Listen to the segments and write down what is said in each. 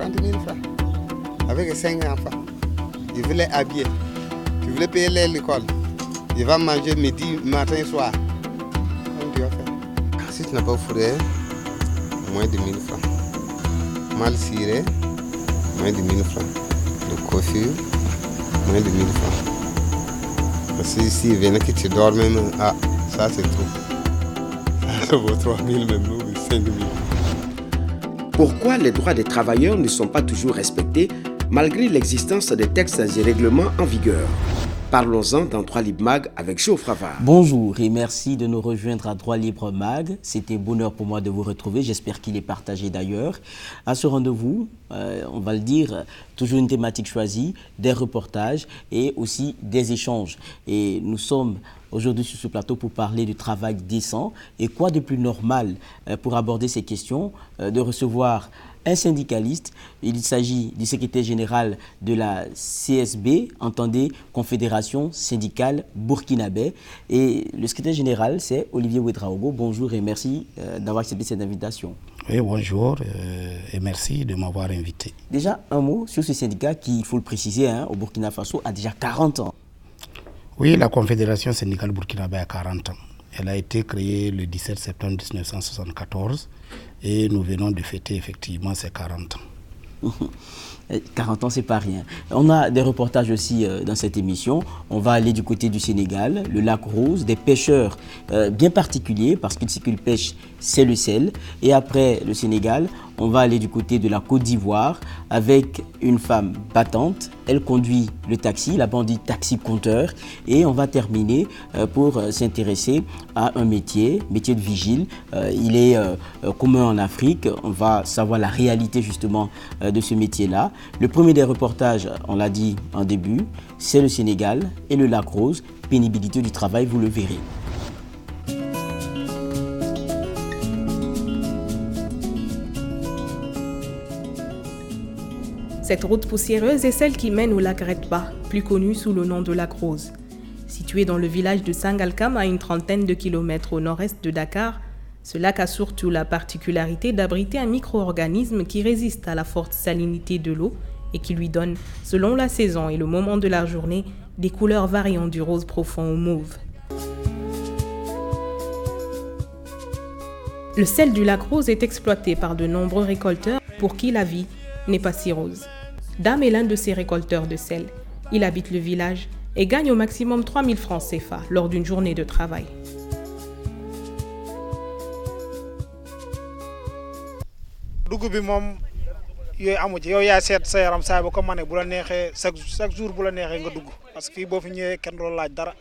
30 000 francs. Avec 5 enfants. Il voulait habiller. Tu voulais payer l'école. Il va manger midi, matin et soir. Comment tu vas faire? Si tu n'as pas fourré, moins de 1000 francs. Mal ciré, moins de 1000 francs. De coiffure, moins de 1000 francs. Parce que si il venait que tu dors même, ça c'est trop. Ça vaut 3 000 même, ou 5 000. Pourquoi les droits des travailleurs ne sont pas toujours respectés malgré l'existence des textes et règlements en vigueur? Parlons-en dans Droit Libre Mag avec Joe Fravard. Bonjour et merci de nous rejoindre à Droit Libre Mag. C'était un bonheur pour moi de vous retrouver. J'espère qu'il est partagé d'ailleurs. À ce rendez-vous, on va le dire, toujours une thématique choisie, des reportages et aussi des échanges. Et nous sommes aujourd'hui sur ce plateau pour parler du travail décent. Et quoi de plus normal pour aborder ces questions, de recevoir un syndicaliste. Il s'agit du secrétaire général de la CSB, entendez, Confédération syndicale burkinabé. Et le secrétaire général, c'est Olivier Ouedraogo. Bonjour et merci d'avoir accepté cette invitation. Oui, bonjour et merci de m'avoir invité. Déjà, un mot sur ce syndicat qui, il faut le préciser, au Burkina Faso, a déjà 40 ans. Oui, la Confédération syndicale burkinabé a 40 ans. Elle a été créée le 17 septembre 1974 et nous venons de fêter effectivement ses 40 ans. 40 ans, c'est pas rien. On a des reportages aussi dans cette émission. On va aller du côté du Sénégal, le lac Rose, des pêcheurs bien particuliers parce que ce qu'ils pêchent, c'est le sel. Et après le Sénégal, on va aller du côté de la Côte d'Ivoire avec une femme battante. Elle conduit le taxi, là-bas on dit taxi-compteur. Et on va terminer pour s'intéresser à un métier de vigile. Il est commun en Afrique. On va savoir la réalité justement de ce métier-là. Le premier des reportages, on l'a dit en début, c'est le Sénégal et le lac Rose. Pénibilité du travail, vous le verrez. Cette route poussiéreuse est celle qui mène au lac Redba, plus connu sous le nom de lac Rose. Situé dans le village de Sangalkam à une trentaine de kilomètres au nord-est de Dakar, ce lac a surtout la particularité d'abriter un micro-organisme qui résiste à la forte salinité de l'eau et qui lui donne, selon la saison et le moment de la journée, des couleurs variant du rose profond au mauve. Le sel du lac Rose est exploité par de nombreux récolteurs pour qui la vie n'est pas si rose. Dame est l'un de ces récolteurs de sel. Il habite le village et gagne au maximum 3 000 francs CFA lors d'une journée de travail. dugub bi moom yooyu amu ci yow yaa seet sa yaram saa ba ko mane bu la neexee chaque jour bu la neexee nga dugg parce que fii boo fi ñëwee kenn doo laaj dara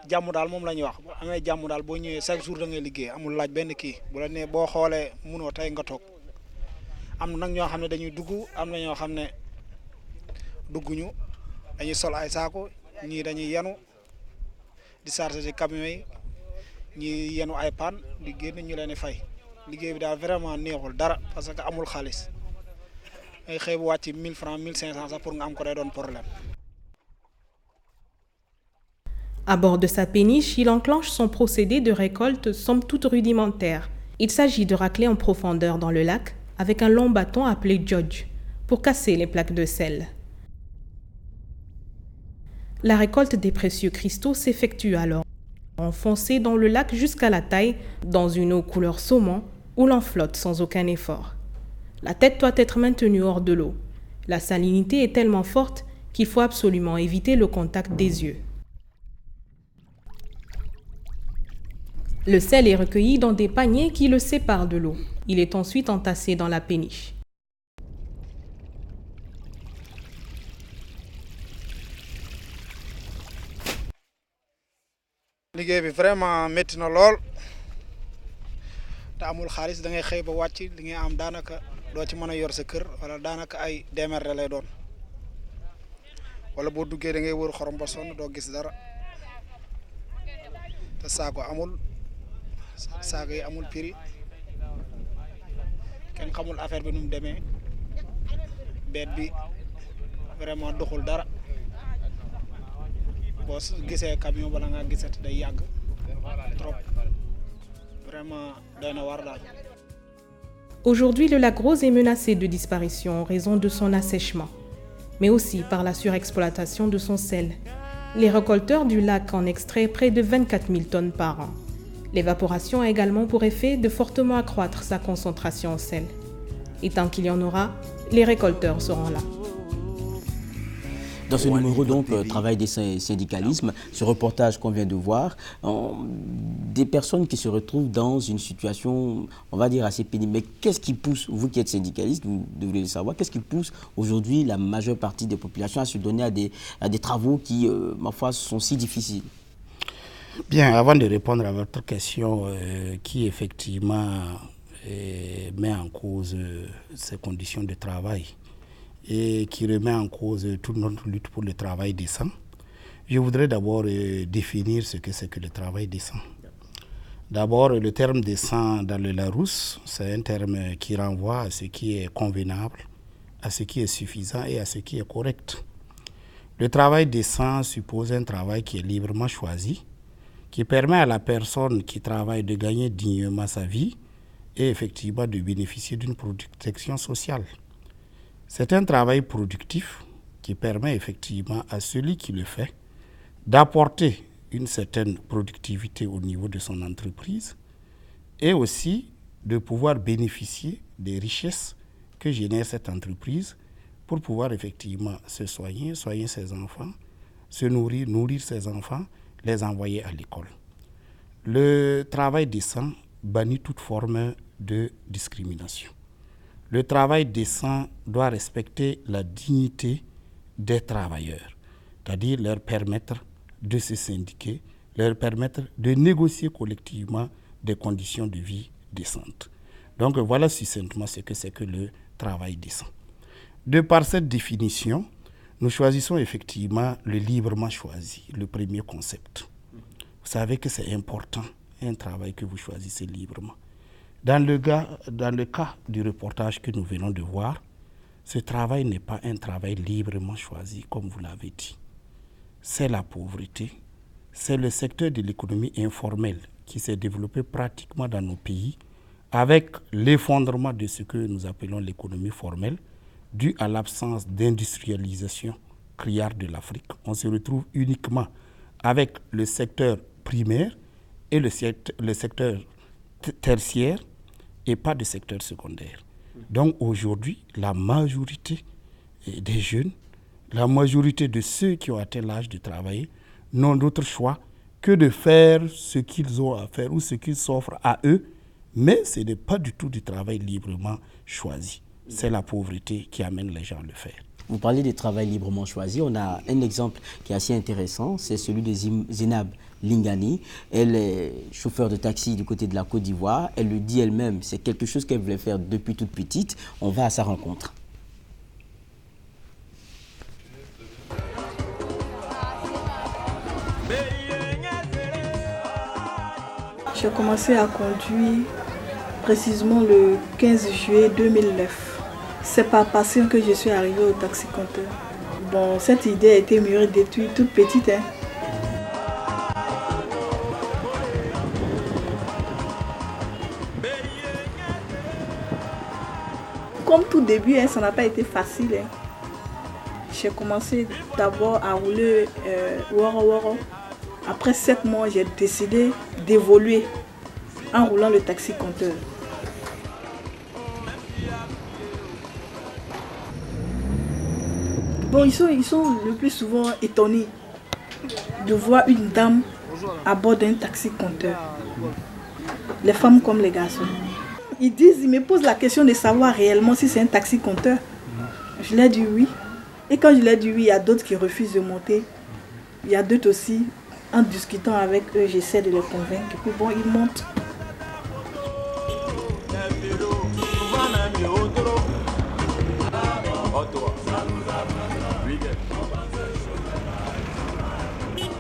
jàmm daal moom la ñuy wax amee jàmm daal boo ñëwee chaque jour da ngay liggéey amul laaj benn kii bu la nee boo xoolee munoo tey nga toog am na nag ñoo xam ne dañuy dugg am na ñoo xam ne dugguñu dañuy sol ay saako ñii dañuy yenu di charger ci camion yi ñii yenu ay panne di génn ñu leen di fay. liggéey bi daal vraiment neexul dara parce que amul xaalis ay xëy bu wàcc 1000 francs 1500 sax pour nga am ko day doon problème. À bord de sa péniche, il enclenche son procédé de récolte somme toute rudimentaire. Il s'agit de racler en profondeur dans le lac avec un long bâton appelé djodj pour casser les plaques de sel. La récolte des précieux cristaux s'effectue alors enfoncé dans le lac jusqu'à la taille, dans une eau couleur saumon, où l'on flotte sans aucun effort. La tête doit être maintenue hors de l'eau. La salinité est tellement forte qu'il faut absolument éviter le contact des yeux. Le sel est recueilli dans des paniers qui le séparent de l'eau. Il est ensuite entassé dans la péniche. liggéey bi vraiment métti na lool te amul xaalis da ngay xëy ba wàcc li ngay am daanaka doo ci mën a yor sa kër wala daanaka ay démerde lay doon wala boo duggee da ngay wër xorom ba sonn doo gis dara te saako yi amul prix kenn xamul affaire bi nu mu demee beet bi vraiment doxul dara. boo gisee camion bala ngaa gisati day yàgg trop vraiment doy na war daal. Aujourd'hui, le lac Rose est menacé de disparition en raison de son assèchement, mais aussi par la surexploitation de son sel. Les récolteurs du lac en extraient près de 24 000 tonnes par an. L'évaporation a également pour effet de fortement accroître sa concentration en sel. Et tant qu'il y en aura, les récolteurs seront là. Dans ce numéro, donc, travail des syndicalismes, ce reportage qu'on vient de voir, des personnes qui se retrouvent dans une situation, on va dire, assez pénible. Mais qu'est-ce qui pousse, vous qui êtes syndicaliste, vous devez le savoir, qu'est-ce qui pousse aujourd'hui la majeure partie des populations à se donner à des travaux qui, ma foi, sont si difficiles? Bien, avant de répondre à votre question, qui effectivement met en cause ces conditions de travail et qui remet en cause toute notre lutte pour le travail décent, je voudrais d'abord définir ce que c'est que le travail décent. D'abord, le terme décent dans le Larousse, c'est un terme qui renvoie à ce qui est convenable, à ce qui est suffisant et à ce qui est correct. Le travail décent suppose un travail qui est librement choisi, qui permet à la personne qui travaille de gagner dignement sa vie et effectivement de bénéficier d'une protection sociale. C'est un travail productif qui permet effectivement à celui qui le fait d'apporter une certaine productivité au niveau de son entreprise et aussi de pouvoir bénéficier des richesses que génère cette entreprise pour pouvoir effectivement se soigner ses enfants, se nourrir ses enfants, les envoyer à l'école. Le travail décent bannit toute forme de discrimination. Le travail décent doit respecter la dignité des travailleurs, c'est-à-dire leur permettre de se syndiquer, leur permettre de négocier collectivement des conditions de vie décentes. Donc voilà succinctement ce que c'est que le travail décent. De par cette définition, nous choisissons effectivement le librement choisi, le premier concept. Vous savez que c'est important, un travail que vous choisissez librement. Dans le cas du reportage que nous venons de voir, ce travail n'est pas un travail librement choisi, comme vous l'avez dit. C'est la pauvreté, c'est le secteur de l'économie informelle qui s'est développé pratiquement dans nos pays, avec l'effondrement de ce que nous appelons l'économie formelle, dû à l'absence d'industrialisation criarde de l'Afrique. On se retrouve uniquement avec le secteur primaire et le secteur tertiaire et pas de secteur secondaire. Donc aujourd'hui, la majorité des jeunes, la majorité de ceux qui ont atteint l'âge de travailler n'ont d'autre choix que de faire ce qu'ils ont à faire ou ce qu'ils s'offrent à eux, mais ce n'est pas du tout du travail librement choisi. C'est la pauvreté qui amène les gens à le faire. Vous parlez de travail librement choisi. On a un exemple qui est assez intéressant, c'est celui de Zénab Lingani. Elle est chauffeur de taxi du côté de la Côte d'Ivoire. Elle le dit elle-même, c'est quelque chose qu'elle voulait faire depuis toute petite. On va à sa rencontre. J'ai commencé à conduire précisément le 15 juillet 2009. C'est par passion que je suis arrivée au taxi-compteur. Bon, cette idée a été mûrie depuis toute petite. Comme tout début, ça n'a pas été facile. J'ai commencé d'abord à rouler Woro Woro. Après 7 mois, j'ai décidé d'évoluer en roulant le taxi-compteur. Bon, ils sont le plus souvent étonnés de voir une dame à bord d'un taxi-compteur. Les femmes comme les garçons. Ils me posent la question de savoir réellement si c'est un taxi-compteur. Je leur dis oui. Et quand je leur dis oui, il y a d'autres qui refusent de monter. Il y a d'autres aussi. En discutant avec eux, j'essaie de les convaincre. Et puis bon, ils montent.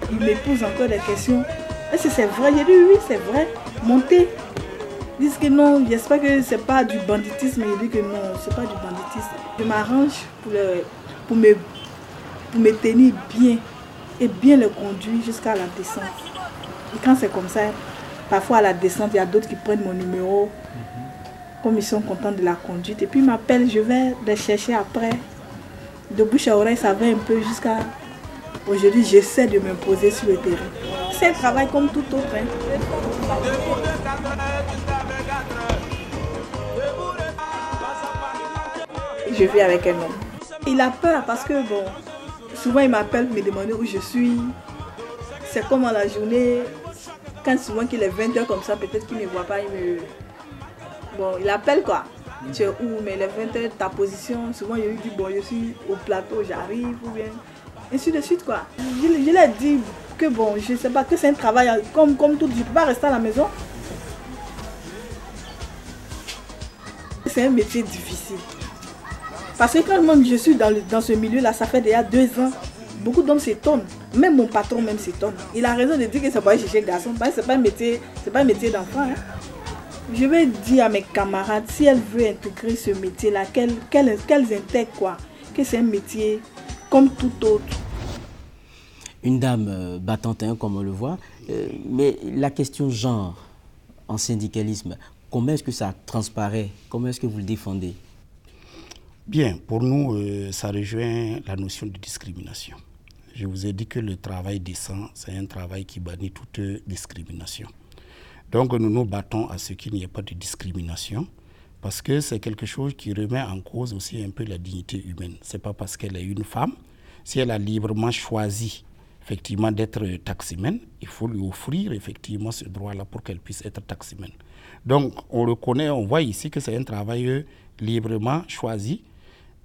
Ils me posent encore des questions. Est-ce que c'est vrai? J'ai dit oui, c'est vrai. Montez. Ils disent que non, j'espère que c'est pas du banditisme. Ils disent que non, c'est pas du banditisme. Je m'arrange pour me tenir bien et bien le conduire jusqu'à la descente. Et quand c'est comme ça, parfois à la descente, il y a d'autres qui prennent mon numéro. comme ils sont contents de la conduite. Et puis ils m'appellent, je vais les chercher après. De bouche à oreille, ça va un peu jusqu'à aujourd'hui. J'essaie de m'imposer sur le terrain. C'est un travail comme tout autre. Je vis avec un homme. Il a peur parce que bon, souvent il m'appelle me demander où je suis. C'est comme à la journée, quand souvent qu'il est 20h comme ça, peut-être qu'il ne me voit pas, bon, il appelle quoi. Tu es où? Mais les 20h, ta position, souvent je lui dis bon, je suis au plateau, j'arrive ou bien ainsi de suite quoi. Je lui ai dit que bon, je ne sais pas, que c'est un travail comme tout, je ne peux pas rester à la maison. C'est un métier difficile. Parce que quand même je suis dans ce milieu-là, ça fait déjà 2 ans, beaucoup d'hommes s'étonnent. Même mon patron même s'étonne. Il a raison de dire que c'est pour aller chercher le garçon. Ce n'est pas un métier d'enfant. Hein. Je vais dire à mes camarades, si elles veulent intégrer ce métier-là, qu'elles intègrent quoi. Que c'est un métier comme tout autre. Une dame battante, comme on le voit. Mais la question genre en syndicalisme, comment est-ce que ça transparaît? Comment est-ce que vous le défendez? Bien, pour nous, ça rejoint la notion de discrimination. Je vous ai dit que le travail décent, c'est un travail qui bannit toute discrimination. Donc nous nous battons à ce qu'il n'y ait pas de discrimination, parce que c'est quelque chose qui remet en cause aussi un peu la dignité humaine. Ce n'est pas parce qu'elle est une femme, si elle a librement choisi effectivement d'être taximène, il faut lui offrir effectivement ce droit-là pour qu'elle puisse être taximène. Donc on reconnaît, on voit ici que c'est un travail librement choisi,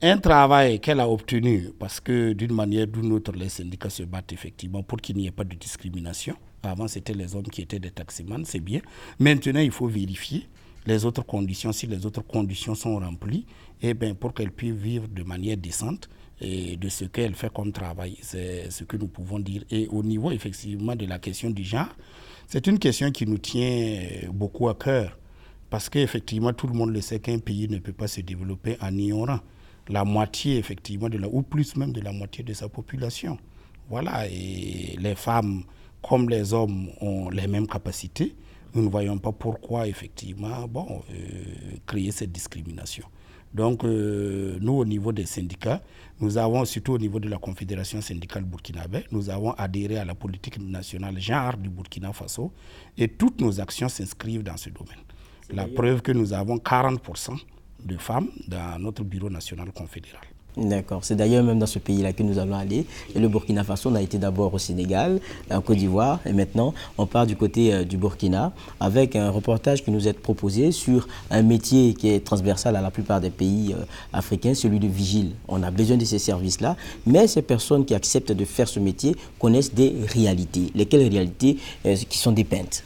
un travail qu'elle a obtenu parce que d'une manière ou d'une autre, les syndicats se battent effectivement pour qu'il n'y ait pas de discrimination. Avant, c'était les hommes qui étaient des taximans, c'est bien. Maintenant, il faut vérifier les autres conditions, si les autres conditions sont remplies, et bien, pour qu'elle puisse vivre de manière décente et de ce qu'elle fait comme travail. C'est ce que nous pouvons dire. Et au niveau effectivement de la question du genre, c'est une question qui nous tient beaucoup à cœur parce qu'effectivement, tout le monde le sait qu'un pays ne peut pas se développer en ignorant la moitié, effectivement, ou plus même de la moitié de sa population. Voilà, et les femmes, comme les hommes, ont les mêmes capacités. Nous ne voyons pas pourquoi, effectivement, créer cette discrimination. Donc, nous, au niveau des syndicats, nous avons, surtout au niveau de la Confédération syndicale burkinabé, nous avons adhéré à la politique nationale genre du Burkina Faso et toutes nos actions s'inscrivent dans ce domaine. La preuve que nous avons 40% de femmes dans notre bureau national confédéral. D'accord. C'est d'ailleurs même dans ce pays-là que nous allons aller. Et le Burkina Faso, on a été d'abord au Sénégal, en Côte d'Ivoire, et maintenant on part du côté du Burkina avec un reportage qui nous est proposé sur un métier qui est transversal à la plupart des pays africains, celui de vigile. On a besoin de ces services-là, mais ces personnes qui acceptent de faire ce métier connaissent des réalités. Lesquelles réalités qui sont dépeintes?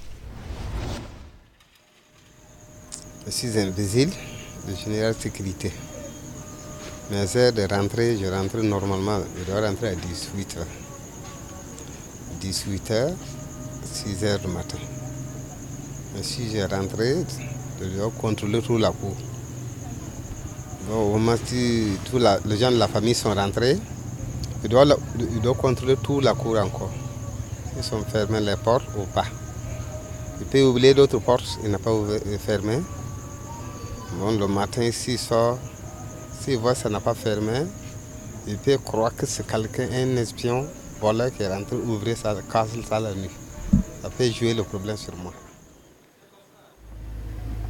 Je suis un vigile de général sécurité. Mes heures de rentrée, je rentre normalement, je dois rentrer à 18h. 18h, 6h du matin. Et si j'ai rentré, je dois contrôler toute la cour. Donc, au moment où les gens de la famille sont rentrés, je dois contrôler toute la cour encore. Ils sont fermés les portes ou pas. Il peut oublier d'autres portes, il n'a pas fermé. Bon, le matin, s'il sort, s'il voit que ça n'a pas fermé, il peut croire que c'est quelqu'un, un espion voleur qui est rentré ouvrir sa case la nuit. Ça peut jouer le problème sur moi.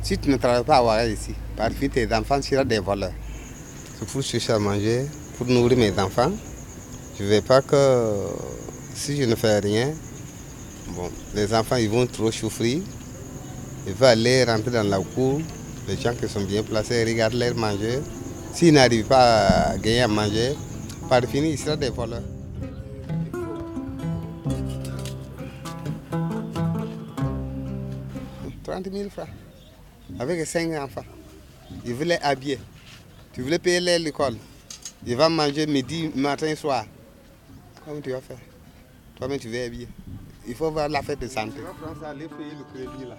Si tu ne travailles pas à Ouaga ici, parfois tes enfants seront des voleurs. C'est pour chercher à manger, pour nourrir mes enfants. Je ne veux pas que si je ne fais rien, bon, les enfants ils vont trop souffrir. Ils vont aller rentrer dans la cour. Les gens qui sont bien placés regardent leur manger. S'ils n'arrivent pas à gagner à manger, par fini, ils seront des voleurs. « 30 000 francs avec 5 enfants. Ils voulaient habiller. Tu voulais payer l'école. Ils vont manger midi, matin, soir. Comment tu vas faire? Toi-même, tu veux habiller. Il faut voir la fête de santé. Tu vas prendre ça, aller payer le crédit là.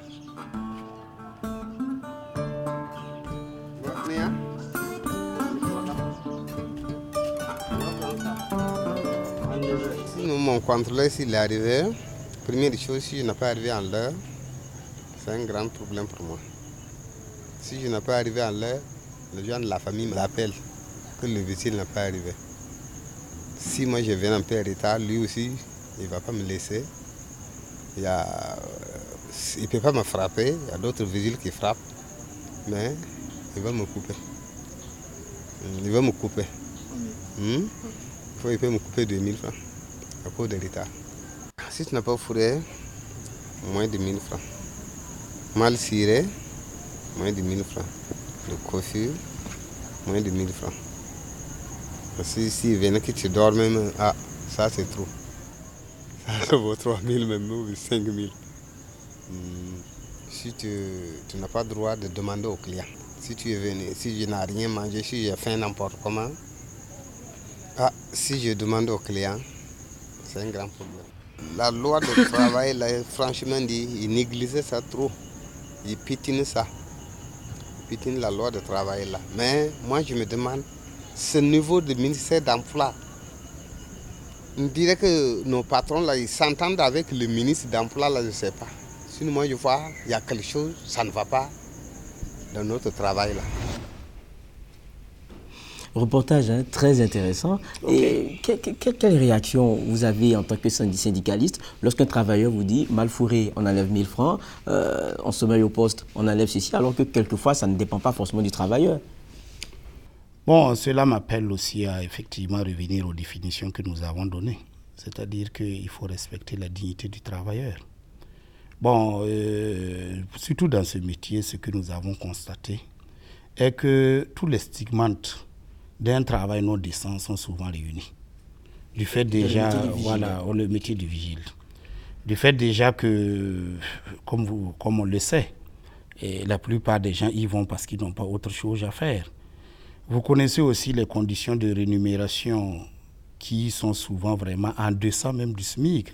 Si mon contrôleur s'il est arrivé, première chose, si je n'ai pas arrivé en l'heure, c'est un grand problème pour moi. Si je n'ai pas arrivé à l'heure, les gens de la famille m'appellent que le véhicule n'a pas arrivé. Si moi je viens un peu en retard, lui aussi, il ne va pas me laisser. Il ne peut pas me frapper, il y a d'autres véhicules qui frappent, mais il va me couper. Il va me couper. Il peut me couper 2000 francs à cause de retard. Si tu n'as pas fourré, moins de 1000 francs. Mal ciré, moins de 1000 francs. De coiffure, moins de 1000 francs. Si venait que tu dors même, ça c'est trop. Ça vaut 3000 même ou 5000. Si tu n'as pas le droit de demander au client. Si tu es venu, si je n'ai rien mangé, si j'ai faim n'importe comment, si je demande au client, c'est un grand problème. La loi de travail, là, franchement dit, il négligeait ça trop. Il pitine ça. Il pitine la loi de travail là. Mais moi je me demande, ce niveau du ministère d'Emploi, on dirait que nos patrons là, ils s'entendent avec le ministre d'Emploi là, je ne sais pas. Sinon moi je vois, il y a quelque chose, ça ne va pas dans notre travail là. Reportage très intéressant. Okay. Et quelle réaction vous avez en tant que syndicaliste lorsqu'un travailleur vous dit, mal fourré, on enlève 1000 francs, on se met au poste, on enlève ceci, alors que quelquefois ça ne dépend pas forcément du travailleur? Bon, cela m'appelle aussi à effectivement revenir aux définitions que nous avons données. C'est-à-dire qu'il faut respecter la dignité du travailleur. Bon, surtout dans ce métier, ce que nous avons constaté est que tous les stigmates d'un travail non décent sont souvent réunis. Du fait déjà, voilà, le métier du vigile. Du fait déjà que, comme on le sait, et la plupart des gens y vont parce qu'ils n'ont pas autre chose à faire. Vous connaissez aussi les conditions de rémunération qui sont souvent vraiment en deçà même du SMIC,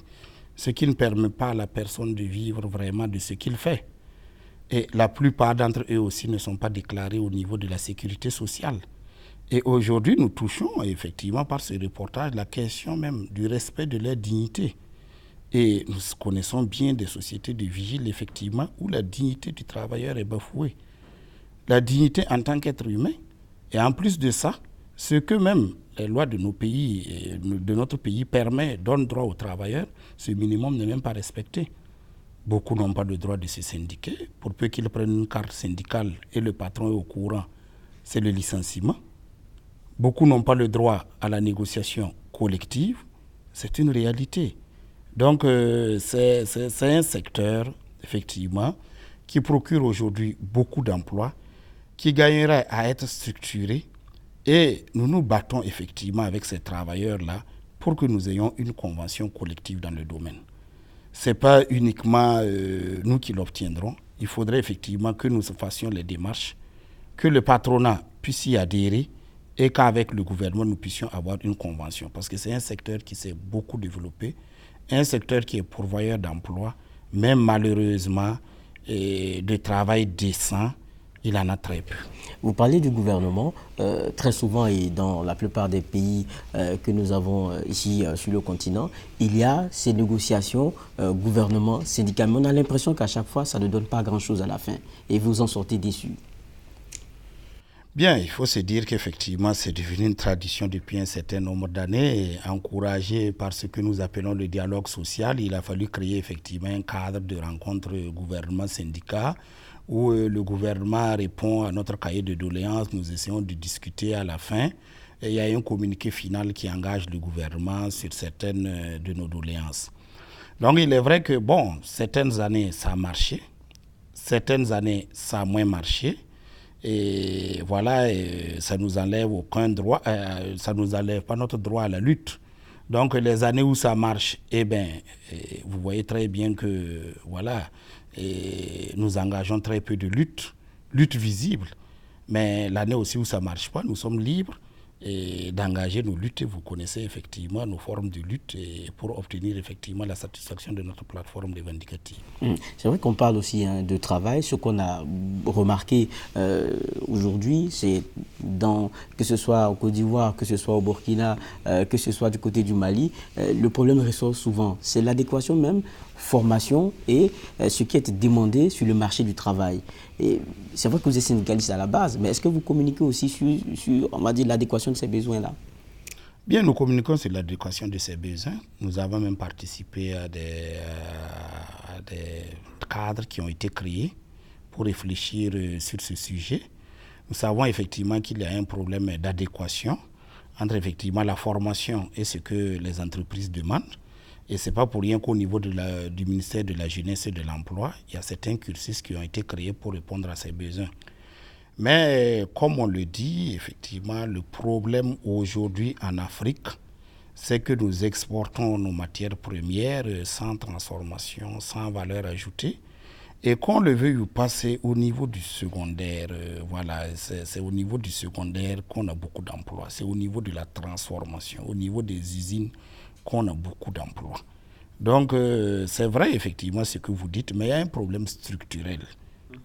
ce qui ne permet pas à la personne de vivre vraiment de ce qu'il fait. Et la plupart d'entre eux aussi ne sont pas déclarés au niveau de la sécurité sociale. Et aujourd'hui, nous touchons effectivement par ce reportage la question même du respect de leur dignité. Et nous connaissons bien des sociétés de vigiles, effectivement, où la dignité du travailleur est bafouée. La dignité en tant qu'être humain. Et en plus de ça, ce que même les lois de nos pays, de notre pays donnent droit aux travailleurs, ce minimum n'est même pas respecté. Beaucoup n'ont pas le droit de se syndiquer. Pour peu qu'ils prennent une carte syndicale et le patron est au courant, c'est le licenciement. Beaucoup n'ont pas le droit à la négociation collective. C'est une réalité. Donc, c'est un secteur, effectivement, qui procure aujourd'hui beaucoup d'emplois, qui gagnerait à être structuré. Et nous nous battons effectivement avec ces travailleurs-là pour que nous ayons une convention collective dans le domaine. Ce n'est pas uniquement nous qui l'obtiendrons. Il faudrait effectivement que nous fassions les démarches, que le patronat puisse y adhérer et qu'avec le gouvernement, nous puissions avoir une convention. Parce que c'est un secteur qui s'est beaucoup développé, un secteur qui est pourvoyeur d'emplois, mais malheureusement, de travail décent, il en a très peu. Vous parlez du gouvernement, très souvent et dans la plupart des pays que nous avons ici sur le continent, il y a ces négociations gouvernement-syndical. Mais on a l'impression qu'à chaque fois, ça ne donne pas grand-chose à la fin et vous en sortez déçus. Bien, il faut se dire qu'effectivement, c'est devenu une tradition depuis un certain nombre d'années, encouragé par ce que nous appelons le dialogue social. Il a fallu créer effectivement un cadre de rencontre gouvernement-syndicat où le gouvernement répond à notre cahier de doléances. Nous essayons de discuter à la fin. Et il y a un communiqué final qui engage le gouvernement sur certaines de nos doléances. Donc, il est vrai que, bon, certaines années, ça a marché. Certaines années, ça a moins marché. Et voilà, ça nous enlève aucun droit, ça nous enlève pas notre droit à la lutte. Donc les années où ça marche, vous voyez très bien que voilà, nous engageons très peu de lutte visible. Mais l'année aussi où ça marche pas, nous sommes libres d'engager nos luttes. Vous connaissez effectivement nos formes de lutte pour obtenir effectivement la satisfaction de notre plateforme revendicative. C'est vrai qu'on parle aussi de travail. Ce qu'on a remarqué aujourd'hui, c'est que ce soit au Côte d'Ivoire, que ce soit au Burkina, que ce soit du côté du Mali, le problème ressort souvent. C'est l'adéquation même formation et ce qui est demandé sur le marché du travail. Et c'est vrai que vous êtes syndicaliste à la base, mais est-ce que vous communiquez aussi sur on va dire, l'adéquation de ces besoins-là? Bien, nous communiquons sur l'adéquation de ces besoins. Nous avons même participé à des cadres qui ont été créés pour réfléchir sur ce sujet. Nous savons effectivement qu'il y a un problème d'adéquation entre effectivement la formation et ce que les entreprises demandent. Et ce n'est pas pour rien qu'au niveau du ministère de la Jeunesse et de l'Emploi, il y a certains cursus qui ont été créés pour répondre à ces besoins. Mais comme on le dit, effectivement, le problème aujourd'hui en Afrique, c'est que nous exportons nos matières premières sans transformation, sans valeur ajoutée. Et qu'on le veuille ou pas, c'est au niveau du secondaire, voilà, c'est au niveau du secondaire qu'on a beaucoup d'emplois. C'est au niveau de la transformation, au niveau des usines qu'on a beaucoup d'emplois. Donc, c'est vrai effectivement ce que vous dites, mais il y a un problème structurel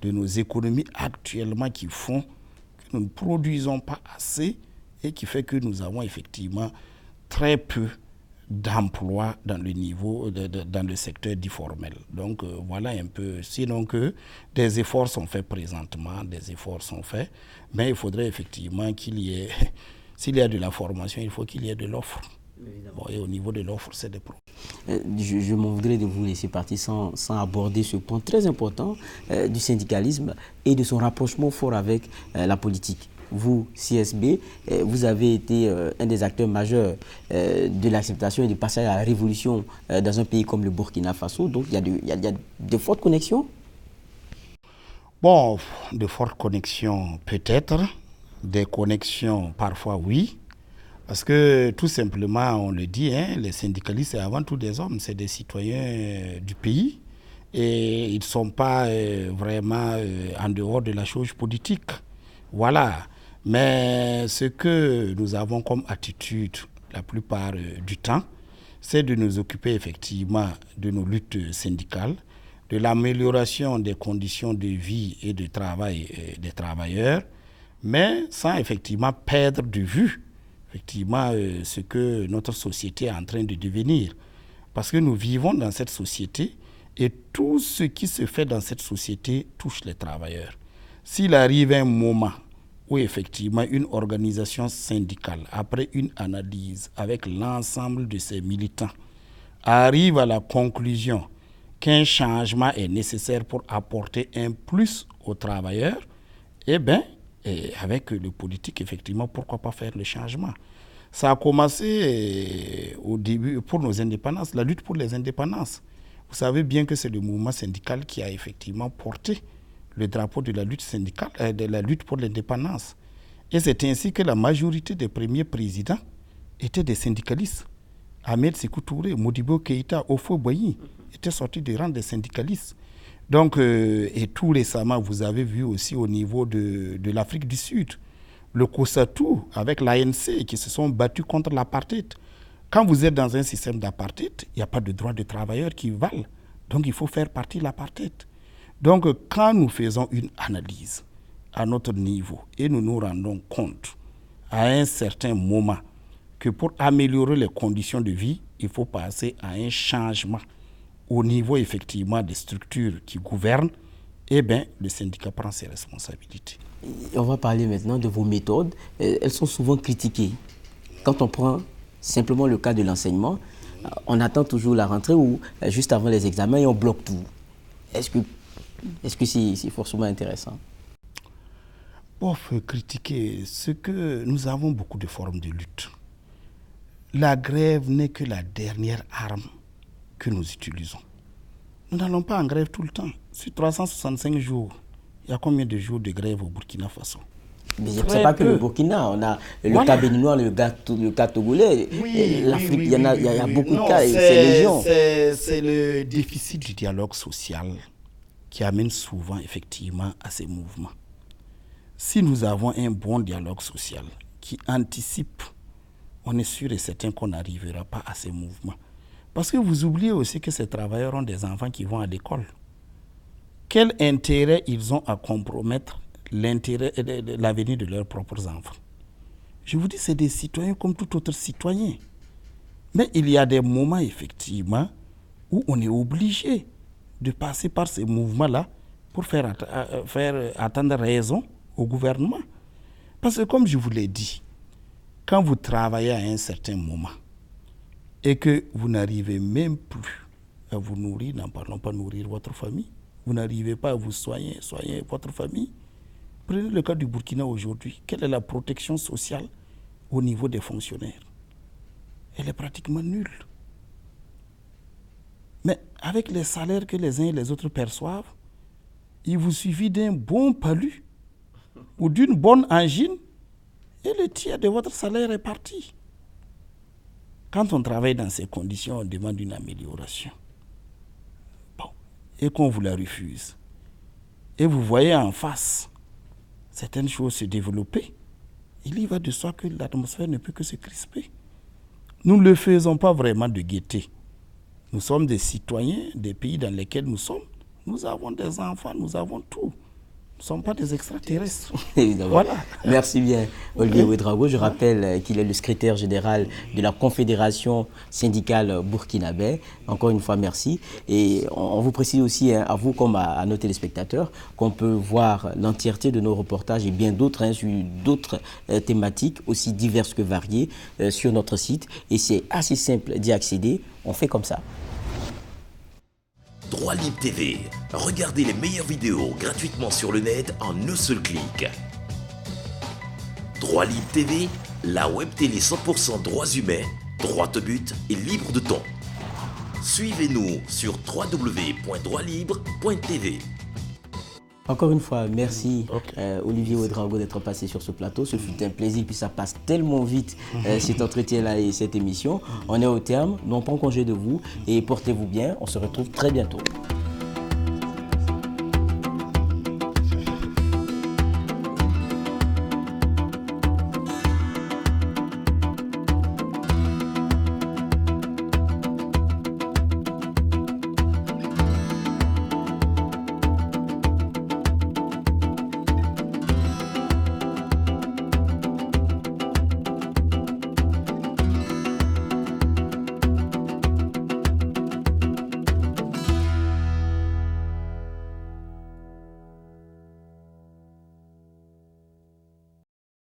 de nos économies actuellement qui font que nous ne produisons pas assez et qui fait que nous avons effectivement très peu d'emplois dans le niveau, dans le secteur dit formel. Donc voilà un peu, sinon que des efforts sont faits présentement, des efforts sont faits, mais il faudrait effectivement qu'il y ait, s'il y a de la formation, il faut qu'il y ait de l'offre. Bon, et au niveau de l'offre, c'est des problèmes. Je m'en voudrais de vous laisser partir sans aborder ce point très important du syndicalisme et de son rapprochement fort avec la politique. Vous, CSB, vous avez été un des acteurs majeurs de l'acceptation et du passage à la révolution dans un pays comme le Burkina Faso. Donc, il y a de fortes connexions? Bon, de fortes connexions peut-être, des connexions parfois oui, parce que tout simplement, on le dit, hein, les syndicalistes, c'est avant tout des hommes, c'est des citoyens du pays et ils ne sont pas vraiment en dehors de la chose politique. Voilà. Mais ce que nous avons comme attitude la plupart du temps, c'est de nous occuper effectivement de nos luttes syndicales, de l'amélioration des conditions de vie et de travail des travailleurs, mais sans effectivement perdre de vue effectivement ce que notre société est en train de devenir. Parce que nous vivons dans cette société et tout ce qui se fait dans cette société touche les travailleurs. S'il arrive un moment où effectivement une organisation syndicale, après une analyse avec l'ensemble de ses militants, arrive à la conclusion qu'un changement est nécessaire pour apporter un plus aux travailleurs, eh bien, avec le politique, effectivement, pourquoi pas faire le changement? Ça a commencé au début pour nos indépendances, la lutte pour les indépendances. Vous savez bien que c'est le mouvement syndical qui a effectivement porté le drapeau de la lutte syndicale, de la lutte pour l'indépendance. Et c'est ainsi que la majorité des premiers présidents étaient des syndicalistes. Ahmed Sékou Touré, Modibo Keïta, Ofo Boigny étaient sortis du rang des syndicalistes. Donc, et tout récemment, vous avez vu aussi au niveau de l'Afrique du Sud, le COSATU avec l'ANC qui se sont battus contre l'apartheid. Quand vous êtes dans un système d'apartheid, il n'y a pas de droits de travailleurs qui valent. Donc, il faut faire partie de l'apartheid. Donc, quand nous faisons une analyse à notre niveau et nous nous rendons compte à un certain moment que pour améliorer les conditions de vie, il faut passer à un changement au niveau effectivement des structures qui gouvernent, eh bien, le syndicat prend ses responsabilités. On va parler maintenant de vos méthodes. Elles sont souvent critiquées. Quand on prend simplement le cas de l'enseignement, on attend toujours la rentrée ou juste avant les examens et on bloque tout. Est-ce que c'est forcément intéressant? Bon, faut critiquer ce que nous avons beaucoup de formes de lutte. La grève n'est que la dernière arme que nous utilisons. Nous n'allons pas en grève tout le temps. Sur 365 jours, il y a combien de jours de grève au Burkina Faso? Mais ce n'est pas que le Burkina, on a le cas béninois, le cas togolais, l'Afrique, il y a beaucoup de cas, c'est légion. C'est le déficit du dialogue social qui amène souvent effectivement à ces mouvements. Si nous avons un bon dialogue social qui anticipe, on est sûr et certain qu'on n'arrivera pas à ces mouvements. Parce que vous oubliez aussi que ces travailleurs ont des enfants qui vont à l'école. Quel intérêt ils ont à compromettre l'avenir de leurs propres enfants? Je vous dis, c'est des citoyens comme tout autre citoyen. Mais il y a des moments, effectivement, où on est obligé de passer par ces mouvements-là pour faire attendre raison au gouvernement. Parce que comme je vous l'ai dit, quand vous travaillez à un certain moment et que vous n'arrivez même plus à vous nourrir, n'en parlons pas nourrir votre famille, vous n'arrivez pas à vous soigner votre famille. Prenez le cas du Burkina aujourd'hui. Quelle est la protection sociale au niveau des fonctionnaires? Elle est pratiquement nulle. Mais avec les salaires que les uns et les autres perçoivent, il vous suffit d'un bon palu ou d'une bonne angine et le tiers de votre salaire est parti. Quand on travaille dans ces conditions, on demande une amélioration. Bon, et qu'on vous la refuse. Et vous voyez en face certaines choses se développer, il y va de soi que l'atmosphère ne peut que se crisper. Nous ne le faisons pas vraiment de gaieté. Nous sommes des citoyens des pays dans lesquels nous sommes. Nous avons des enfants, nous avons tout. Nous ne sommes pas des extraterrestres. Voilà. Merci bien, Olivier Ouédraogo. Je rappelle qu'il est le secrétaire général de la Confédération syndicale burkinabé. Encore une fois, merci. Et on vous précise aussi, à vous comme à nos téléspectateurs, qu'on peut voir l'entièreté de nos reportages et bien d'autres sur d'autres thématiques aussi diverses que variées sur notre site. Et c'est assez simple d'y accéder. On fait comme ça. Droit Libre TV. Regardez les meilleures vidéos gratuitement sur le net en un seul clic. Droit Libre TV, la web télé 100% droits humains, droit au but et libre de ton. Suivez-nous sur www.droitlibre.tv. Encore une fois, merci Olivier Ouédraogo d'être passé sur ce plateau. Ce fut un plaisir, puis ça passe tellement vite cet entretien-là et cette émission. On est au terme, non pas en congé de vous et portez-vous bien. On se retrouve très bientôt.